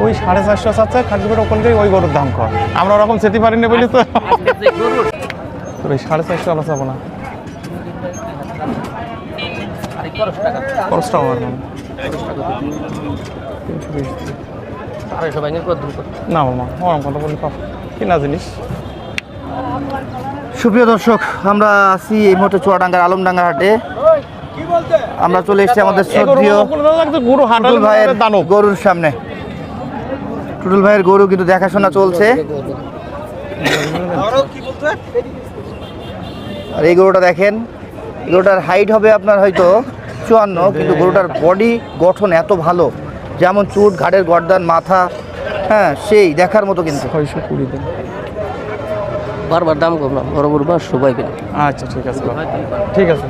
ওই 450 চাচ্ছে খাটবির ওখানে ওই গরুর দাম কম। আমরা ওরকম যেতে পারি না বলি তো ওই 450 আলা যাবো না। খরচটা আমার না মামা ওরকম কথা বলি পাপ কিনা জিনিস। সুপ্রিয় দর্শক, আমরা আছি এই মুহূর্তে চুয়াডাঙ্গার আলমডাঙ্গা হাটে। আমরা চলে এসেছি আমাদের শ্রদ্ধেয় টুটুল ভাইয়ের গরুর সামনে। টুটুল ভাইয়ের গরু কিন্তু দেখাশোনা চলছে। আর এই গরুটা দেখেন, এই গরুটার হাইট হবে আপনার হয়তো 54, কিন্তু গরুটার বডি গঠন এত ভালো, যেমন চুট, ঘাড়ের গর্দান, মাথা, হ্যাঁ সেই দেখার মতো। কিন্তু 620 দিন বারবার দাম কম না, বড় বড় বা সবাই কিনে। আচ্ছা ঠিক আছে ঠিক আছে।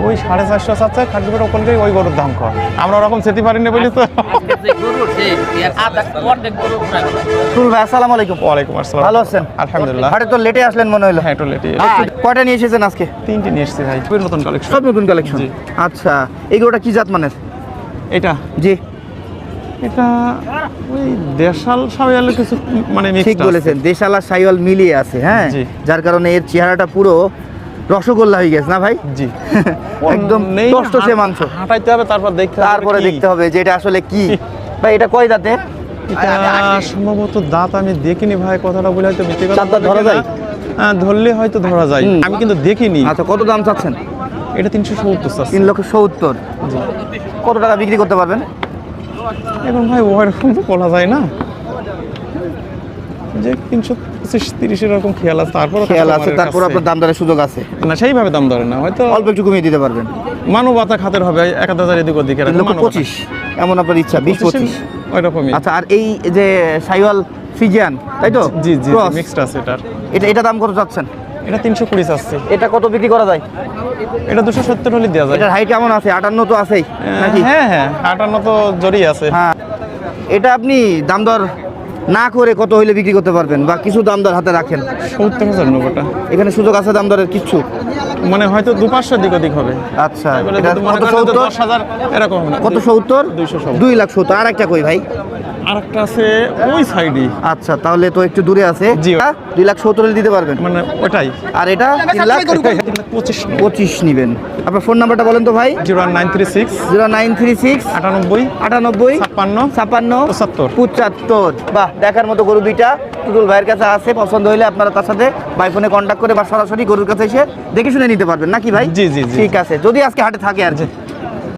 ওই 450 চাচ্ছে খাটবির ওখানে ওই গরুর দাম কম। আমরা ওরকম যেতে পারি না বলি তো। টুটুল ভাই আসসালামু আলাইকুম। ওয়ালাইকুম আসসালাম। ভালো আছেন? আলহামদুলিল্লাহ। হাটে তো লেটে আসলেন মনে হলো। হ্যাঁ একটু লেটে। কয়টা নিয়ে এসেছেন আজকে? 3টে নিয়ে এসেছি ভাই, খুবই নতুন কালেকশন। সব নতুন কালেকশন। আচ্ছা, এই গরুটা কি জাত মানের? এটা জি এটা ওই দেশাল সাইওয়ালের কিছু মানে মিক্স। ঠিক বলেছেন, দেশাল আর সাইওয়াল মিলিয়ে আছে। হ্যাঁ, জি। যার কারণে এর চেহারাটা পুরো রসগোল্লা হয়ে গেছে না ভাই? জি একদম টসটসে মাংস। হাঁটাইতে হবে তারপর তারপরে দেখতে হবে যে এটা আসলে কি। ভাই এটা কয় দাঁতে? এটা সম্ভবত দাঁত আমি দেখিনি ভাই, কথাটা বলে হয়তো মিথ্যে কথা। দাঁত ধরা যায়? হ্যাঁ ধরলে হয়তো ধরা যায়, আমি কিন্তু দেখিনি। আচ্ছা, কত দাম চাচ্ছেন? এটা 370 চাচ্ছে। 3,70,000। জি। কত টাকা বিক্রি করতে পারবেন? এখন ভাই ওরকম তো বলা যায় না, যে 325-30 এরকম খেয়াল আছে। খেয়াল আছে, তারপর আপনার দাম দরের সুযোগ আছে না, সেইভাবে দাম ধরে না, হয়তো অল্প একটু কমিয়ে দিতে পারবেন। মানবতা খাতের হবে 1000 এদিক ওদিকে। 3,25,000 এমন আপনার ইচ্ছা? 20-25 ওইরকমই। আচ্ছা, আর এই যে সাইওয়াল ফিজিয়ান, তাই তো? জি জি Cross। মিক্সড আছে এটার। এটা দাম কত চাচ্ছেন? এটা 320 চাচ্ছে। এটা কত বিক্রি করা যায়? এটা 270 হলে দেওয়া যায়। এটার হাইট কেমন আছে? 58 তো আছেই নাকি? হ্যাঁ হ্যাঁ 58 তো জড়িয়ে আছে। হ্যাঁ, এটা আপনি দাম দর না করে কত হইলে বিক্রি করতে পারবেন, বা কিছু দাম দর হাতে রাখেন? 70,000 নবটা। এখানে সুযোগ আছে দাম দরের কিচ্ছু? মানে হয়তো 2-500 দিক ওদিক হবে। আচ্ছা, এবারে এটা যদি মনে কত? করেন 70? 10,000 এরকম হবে না। কত 70? 270। 2,70,000। আর একটা কই ভাই? আরেকটা আছে ওই সাইডে। আচ্ছা, তাহলে তো একটু দূরে আছে। জি। 2,70,000 দিতে পারবেন? মানে ওটাই। আর এটা 3,25,000 3,25,000 নিবেন। আপনার ফোন নাম্বারটা বলেন তো ভাই। 0936 0936 98 98 56 56 75। 75। বাহ, দেখার মতো গরু দুইটা টুটুল ভাইয়ের কাছে আছে। পছন্দ হইলে আপনারা তার সাথে বাই ফোনে কন্ট্যাক্ট করে বা সরাসরি গরুর কাছে এসে দেখে শুনে নিতে পারবেন নাকি ভাই? জি জি জি। ঠিক আছে, যদি আজকে হাটে থাকে আর কি।